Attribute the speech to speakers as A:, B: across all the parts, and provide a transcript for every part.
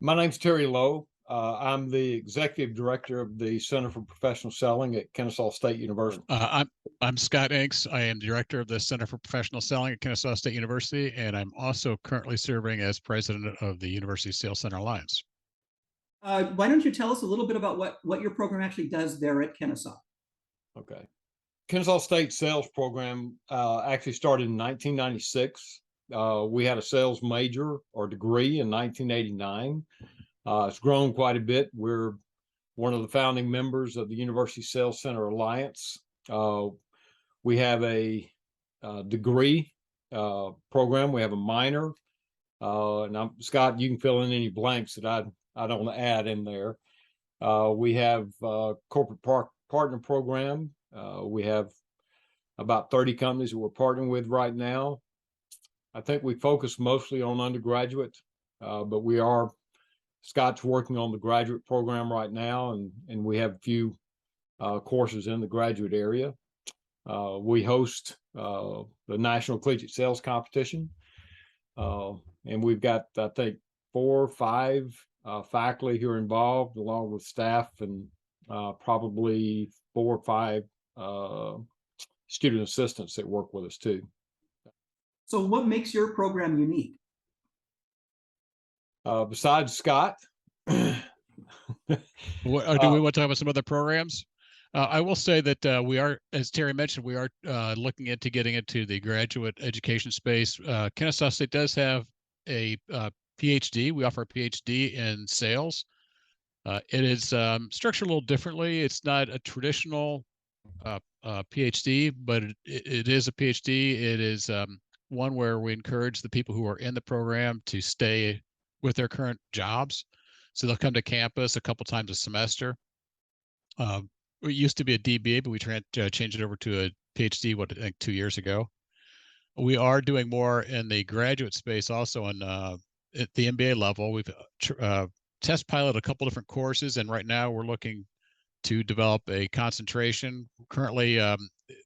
A: My name's Terry Lowe. I'm the executive director of the Center for Professional Selling at Kennesaw State University.
B: I'm Scott Inks. I am director of the Center for Professional Selling at Kennesaw State University, and I'm also currently serving as president of the University Sales Center Alliance.
C: Why don't you tell us a little bit about what your program actually does there at Kennesaw?
A: Okay. Kennesaw State sales program actually started in 1996. We had a sales major or degree in 1989. It's grown quite a bit. We're one of the founding members of the University Sales Center Alliance. We have a degree program. We have a minor. Scott, you can fill in any blanks that I don't add in there. We have a corporate partner program. We have about 30 companies that we're partnering with right now. I think we focus mostly on undergraduate, but Scott's working on the graduate program right now, and we have a few courses in the graduate area. We host the National Collegiate Sales Competition, and we've got, I think, 4 or 5 faculty who are involved, along with staff, and probably 4 or 5 student assistants that work with us too.
C: So what makes your program unique?
A: Besides Scott,
B: do we want to talk about some other programs? I will say that we are, as Terry mentioned, we are looking into getting into the graduate education space. Kennesaw State does have a PhD. We offer a PhD in sales. It is structured a little differently. It's not a traditional PhD, but it is a PhD. It is one where we encourage the people who are in the program to stay with their current jobs. So they'll come to campus a couple times a semester. It used to be a DBA, but we changed it over to a PhD, I think 2 years ago. We are doing more in the graduate space also at the MBA level. We've test pilot a couple different courses, and right now we're looking to develop a concentration. Currently,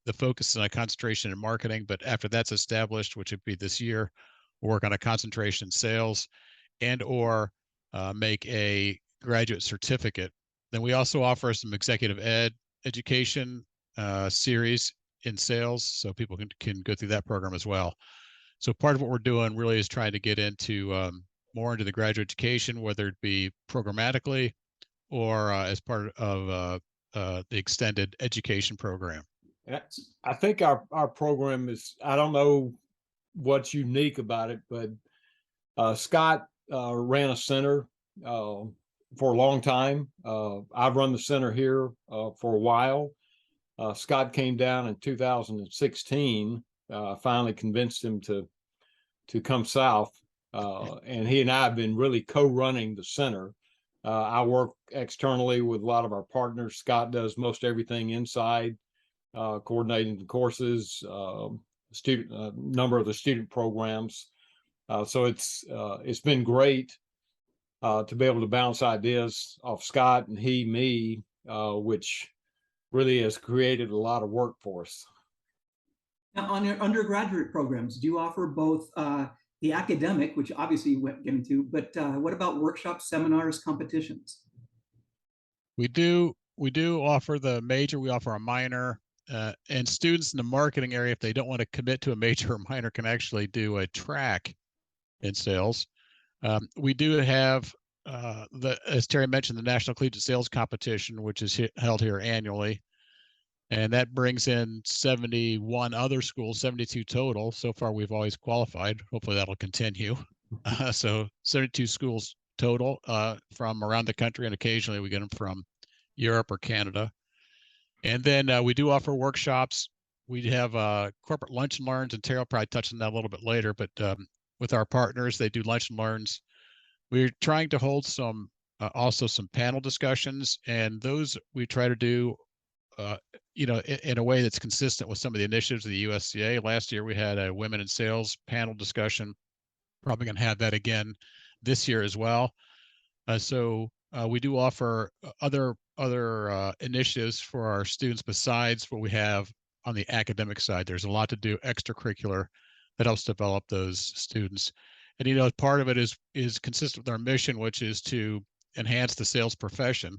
B: the focus is on concentration in marketing, but after that's established, which would be this year, we'll work on a concentration in sales and/or make a graduate certificate. Then we also offer some executive education series in sales, so people can go through that program as well. So part of what we're doing really is trying to get into more into the graduate education, whether it be programmatically or as part of the extended education program.
A: I think our program is, I don't know what's unique about it, but Scott ran a center for a long time. I've run the center here for a while. Scott came down in 2016. Finally convinced him to come south, and he and I have been really co-running the center. I work externally with a lot of our partners. Scott does most everything inside, coordinating the courses, number of the student programs. So it's been great to be able to bounce ideas off Scott and me, which really has created a lot of work for us.
C: Now, on your undergraduate programs, do you offer both the academic, which obviously you won't get into, but what about workshops, seminars, competitions?
B: We do offer the major. We offer a minor, and students in the marketing area, if they don't want to commit to a major or minor, can actually do a track in sales. We do have as Terry mentioned, the National Collegiate Sales Competition, which is held here annually. And that brings in 71 other schools, 72 total. So far, we've always qualified. Hopefully that'll continue. So 72 schools total from around the country, and occasionally we get them from Europe or Canada. And then we do offer workshops. We have corporate lunch and learns, and Terry will probably touch on that a little bit later, but with our partners, they do lunch and learns. We're trying to hold also some panel discussions, and those we try to do in a way that's consistent with some of the initiatives of the USCA. Last year, we had a women in sales panel discussion. Probably going to have that again this year as well. So we do offer other initiatives for our students besides what we have on the academic side. There's a lot to do extracurricular that helps develop those students. And you know, part of it is consistent with our mission, which is to enhance the sales profession.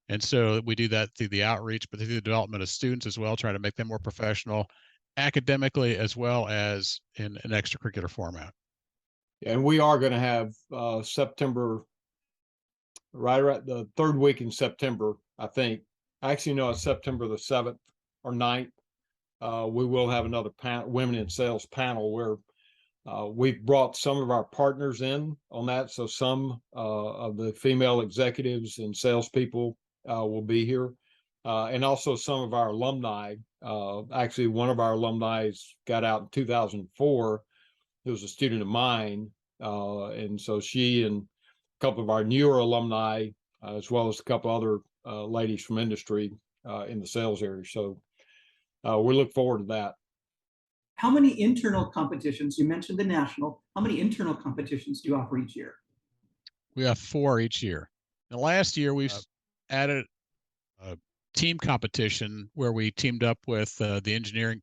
B: And so we do that through the outreach, but through the development of students as well, trying to make them more professional academically as well as in an extracurricular format.
A: And we are going to have September, right around the third week in September, I think. Actually, no, it's September the 7th or 9th. We will have another women in sales panel where we've brought some of our partners in on that. So some of the female executives and salespeople will be here. And also some of our alumni. Actually, one of our alumni got out in 2004. It was a student of mine. And so she and a couple of our newer alumni, as well as a couple other ladies from industry in the sales area. So we look forward to that.
C: How many internal competitions? You mentioned the national. How many internal competitions do you offer each year?
B: We have 4 each year. The last year we've added a team competition where we teamed up with the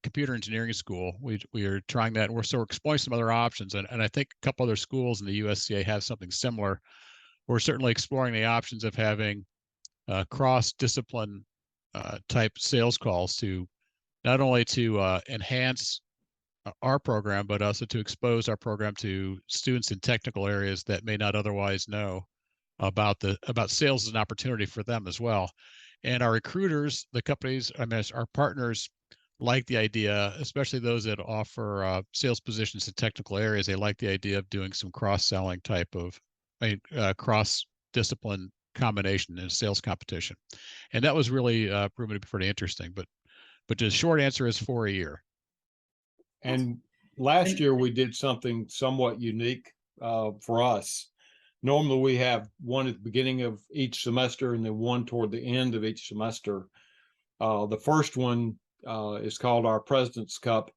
B: computer engineering school. We are trying that, and we're exploring some other options, and I think a couple other schools in the USCA have something similar. We're certainly exploring the options of having cross-discipline type sales calls to not only to enhance our program, but also to expose our program to students in technical areas that may not otherwise know about sales as an opportunity for them as well. And our recruiters, the companies, I mean, our partners like the idea, especially those that offer sales positions in technical areas. They like the idea of doing some cross-selling type of, cross-discipline combination in a sales competition. And that was really proven to be pretty interesting. But the short answer is 4 a year.
A: And last year we did something somewhat unique for us. Normally we have one at the beginning of each semester and then one toward the end of each semester. The first one is called our President's Cup.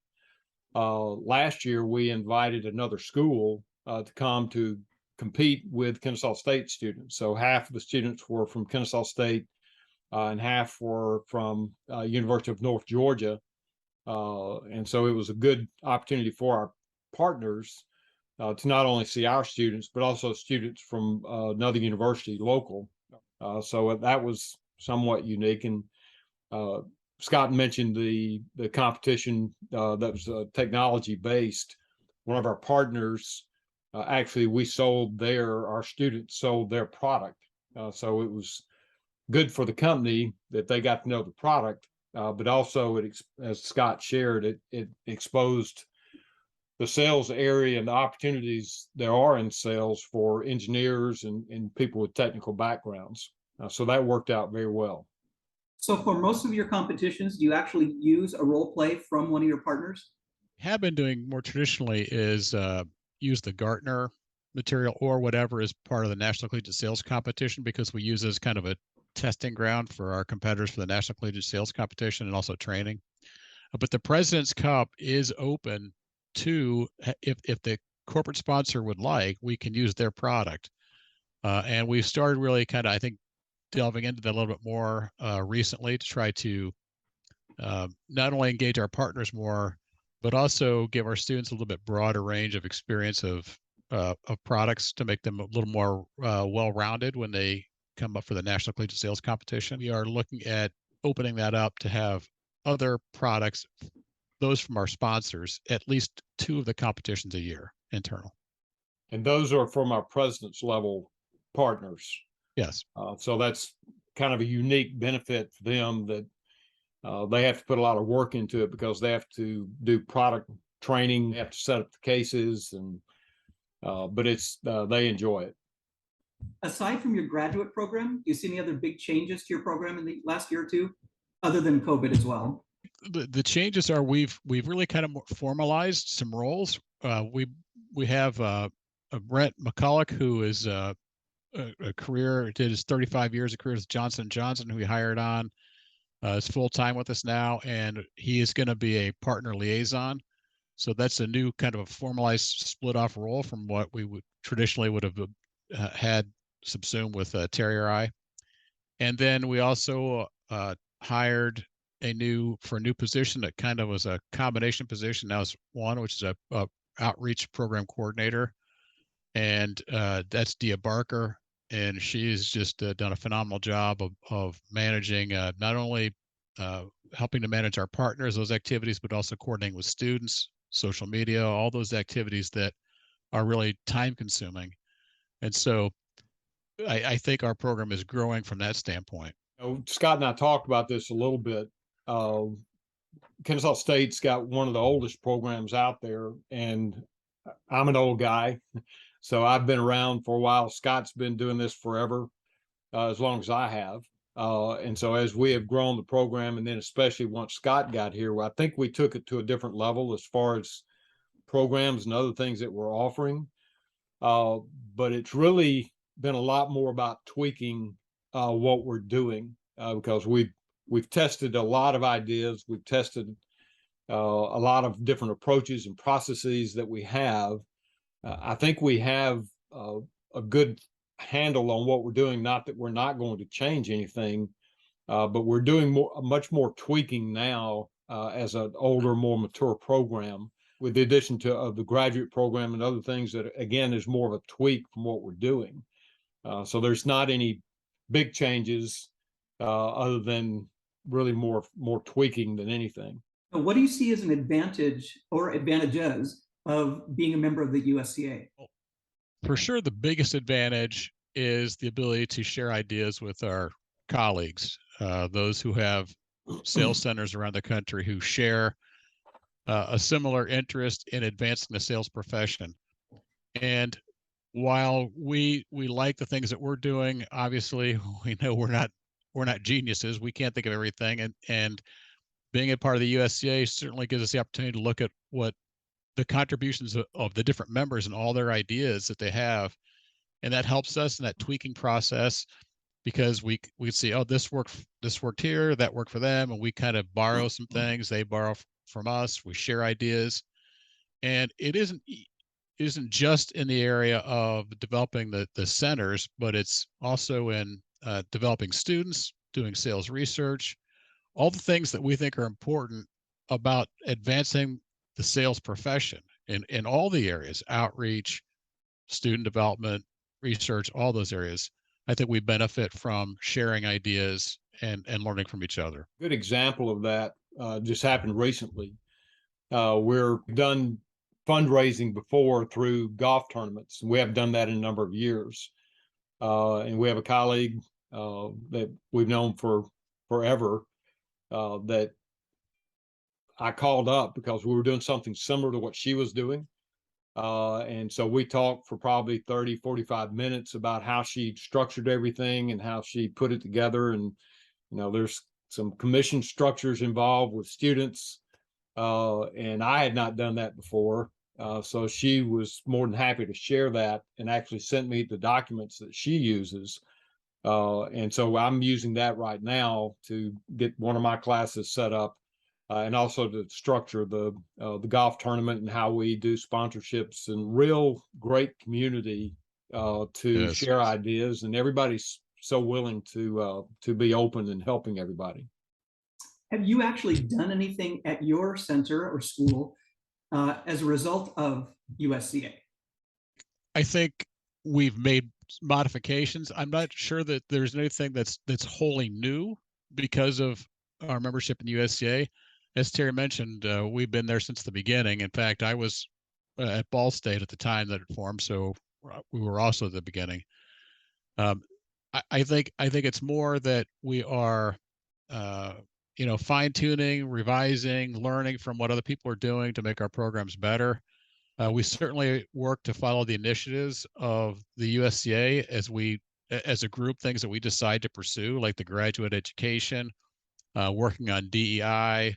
A: Last year we invited another school to come to compete with Kennesaw State students. So half of the students were from Kennesaw State and half were from University of North Georgia. And so it was a good opportunity for our partners to not only see our students, but also students from another university local. So that was somewhat unique. And Scott mentioned the competition that was technology based. One of our partners, actually, our students sold their product. So it was good for the company that they got to know the product. But also, as Scott shared, it exposed the sales area and the opportunities there are in sales for engineers and people with technical backgrounds. So that worked out very well.
C: So for most of your competitions, do you actually use a role play from one of your partners?
B: Have been doing more traditionally is use the Gartner material or whatever as part of the National Collegiate Sales Competition, because we use it as kind of a testing ground for our competitors for the National Collegiate Sales Competition and also training. But the President's Cup is open to, if the corporate sponsor would like, we can use their product. And we've started really kind of, I think, delving into that a little bit more recently to try to not only engage our partners more, but also give our students a little bit broader range of experience of products to make them a little more well-rounded when they come up for the National Collegiate Sales Competition. We are looking at opening that up to have other products, those from our sponsors, at least 2 of the competitions a year, internal.
A: And those are from our president's level partners.
B: Yes.
A: So that's kind of a unique benefit for them that they have to put a lot of work into it because they have to do product training, they have to set up the cases, and but they enjoy it.
C: Aside from your graduate program, do you see any other big changes to your program in the last year or two, other than COVID as well?
B: The changes are we've really kind of formalized some roles. We have Brent McCulloch, who is a career, did his 35 years of career with Johnson & Johnson, who we hired on. Is full-time with us now, and he is going to be a partner liaison. So that's a new kind of a formalized split-off role from what we would traditionally would have had subsumed with Terry or I. And then we also hired a new position that kind of was a combination position. Now it's one, which is a outreach program coordinator. and that's Dia Barker, and she's just done a phenomenal job of managing not only helping to manage our partners, those activities, but also coordinating with students, social media, all those activities that are really time consuming. And so I think our program is growing from that standpoint.
A: Scott and I talked about this a little bit. Kennesaw State's got one of the oldest programs out there, and I'm an old guy, so I've been around for a while. Scott's been doing this forever, as long as I have. And so as we have grown the program, and then especially once Scott got here, I think we took it to a different level as far as programs and other things that we're offering. But it's really been a lot more about tweaking what we're doing, because we've tested a lot of ideas. We've tested a lot of different approaches and processes that we have. I think we have a good handle on what we're doing. Not that we're not going to change anything, but we're doing much more tweaking now as an older, more mature program, with the addition to the graduate program and other things that, again, is more of a tweak from what we're doing. So there's not any big changes other than really more tweaking than anything.
C: What do you see as an advantage or advantages of being a member of the USCA?
B: For sure, the biggest advantage is the ability to share ideas with our colleagues, those who have sales centers around the country who share a similar interest in advancing the sales profession. And while we like the things that we're doing, obviously we know we're not geniuses. We can't think of everything, and being a part of the USCA certainly gives us the opportunity to look at what the contributions of the different members and all their ideas that they have, and that helps us in that tweaking process, because we see, oh, this worked here, that worked for them, and we kind of borrow some things, they borrow from us, we share ideas. And it isn't just in the area of developing the centers, but it's also in developing students, doing sales research, all the things that we think are important about advancing the sales profession in all the areas: outreach, student development, research, all those areas. I think we benefit from sharing ideas and learning from each other.
A: Good example of that just happened recently. We're done fundraising before through golf tournaments. We have done that in a number of years. And we have a colleague that we've known for forever that I called up because we were doing something similar to what she was doing. And so we talked for probably 30, 45 minutes about how she structured everything and how she put it together. And, there's some commission structures involved with students. And I had not done that before. So she was more than happy to share that and actually sent me the documents that she uses. And so I'm using that right now to get one of my classes set up, and also to structure the golf tournament and how we do sponsorships, and real great community to share ideas. And everybody's so willing to be open and helping everybody.
C: Have you actually done anything at your center or school as a result of USCA?
B: I think we've made modifications. I'm not sure that there's anything that's wholly new because of our membership in USCA. As Terry mentioned, we've been there since the beginning. In fact, I was at Ball State at the time that it formed, so we were also at the beginning. I think it's more that we are, fine tuning, revising, learning from what other people are doing to make our programs better. We certainly work to follow the initiatives of the USCA as a group, things that we decide to pursue, like the graduate education, working on DEI,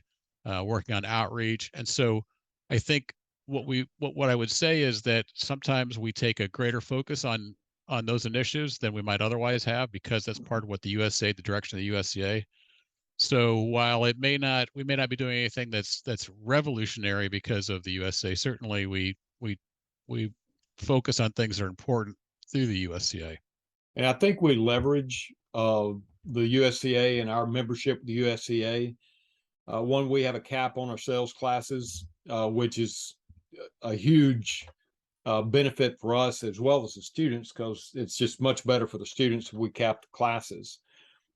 B: working on outreach. And so I think what I would say is that sometimes we take a greater focus on those initiatives than we might otherwise have, because that's part of what the direction of the USCA. So while we may not be doing anything that's revolutionary because of the USCA, certainly we focus on things that are important through the USCA.
A: And I think we leverage the USCA and our membership with the USCA. One, we have a cap on our sales classes, which is a huge benefit for us as well as the students, because it's just much better for the students if we cap the classes.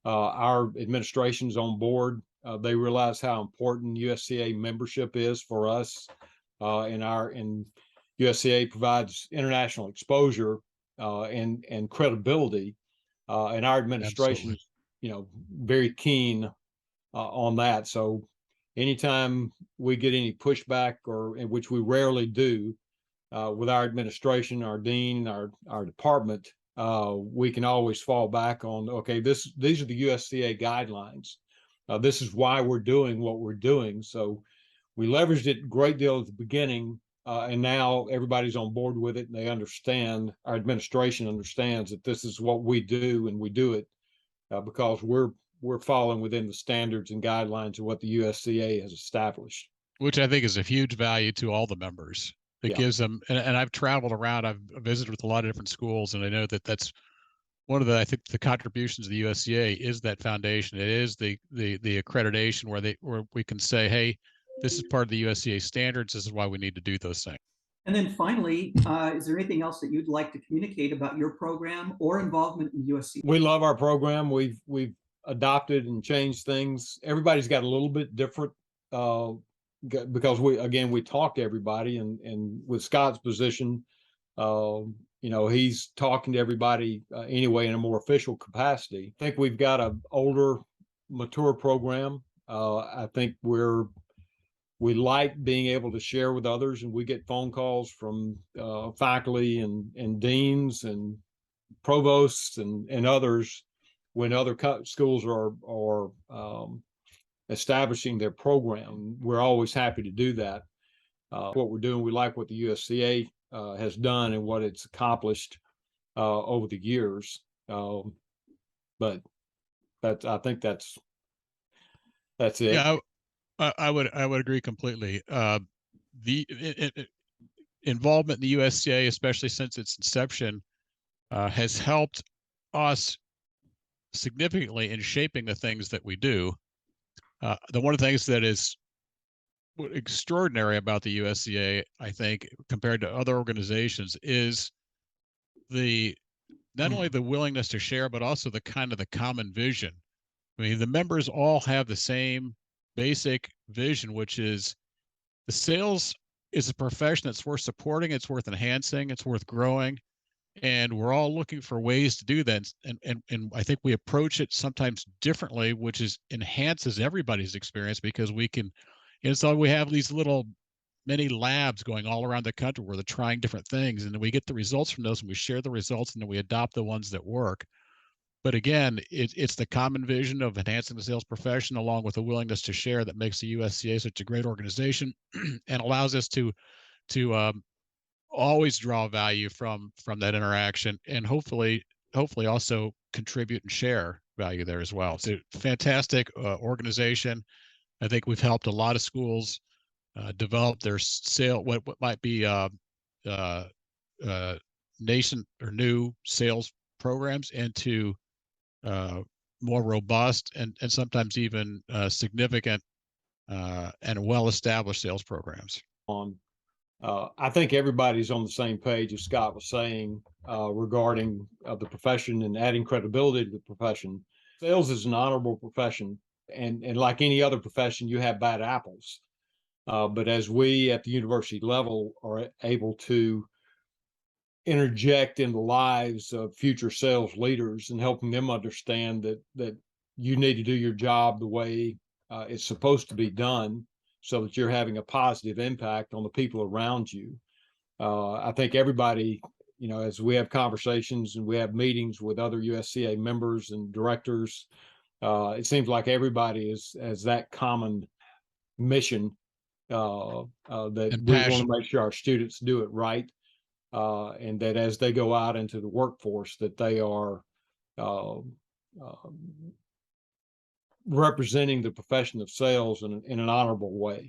A: Our administration's on board. They realize how important USCA membership is for us, and USCA provides international exposure and credibility, and our administration,
B: Absolutely.
A: very keen on that. So anytime we get any pushback, or in which we rarely do, with our administration, our dean, our department, we can always fall back on, okay, these are the USCA guidelines. This is why we're doing what we're doing. So we leveraged it a great deal at the beginning, and now everybody's on board with it, and they understand. Our administration understands that this is what we do, and we do it because we're following within the standards and guidelines of what the USCA has established.
B: Which I think is a huge value to all the members. It
A: Yeah.
B: gives them, and I've traveled around, I've visited with a lot of different schools, and I know that that's one of the, I think the contributions of the USCA is that foundation. It is the accreditation where we can say, hey, this is part of the USCA standards. This is why we need to do those things.
C: And then finally, is there anything else that you'd like to communicate about your program or involvement in USCA?
A: We love our program. We've adopted and changed things. Everybody's got a little bit different, because we talk to everybody, and with Scott's position, he's talking to everybody anyway in a more official capacity. I think we've got an older, mature program. I think we like being able to share with others, and we get phone calls from faculty and deans and provosts and others when other schools are establishing their program. We're always happy to do that. What we're doing, we like what the USCA has done and what it's accomplished over the years. But I think that's it.
B: Yeah, I would agree completely. The involvement in the USCA, especially since its inception, has helped us significantly in shaping the things that we do. One of the things that is extraordinary about the USCA, I think, compared to other organizations, is not only the willingness to share, but also the common vision. I mean, the members all have the same basic vision, which is the sales is a profession that's worth supporting, it's worth enhancing, it's worth growing, and we're all looking for ways to do that. And I think we approach it sometimes differently, which enhances everybody's experience, because we can, so we have these little mini labs going all around the country where they're trying different things, and then we get the results from those, and we share the results, and then we adopt the ones that work. But again, it's the common vision of enhancing the sales profession, along with a willingness to share, that makes the USCA such a great organization and allows us to always draw value from that interaction, and hopefully also contribute and share value there as well. It's a fantastic organization. I think we've helped a lot of schools develop their what might be nascent or new sales programs into more robust and sometimes even significant and well-established sales programs.
A: I think everybody's on the same page, as Scott was saying, regarding the profession and adding credibility to the profession. Sales is an honorable profession, and like any other profession, you have bad apples. But as we at the university level are able to interject in the lives of future sales leaders and helping them understand that you need to do your job the way it's supposed to be done, so that you're having a positive impact on the people around you. I think everybody, as we have conversations and we have meetings with other USCA members and directors, it seems like everybody has that common mission, that we want to make sure our students do it right, and that as they go out into the workforce, that they are representing the profession of sales in an honorable way.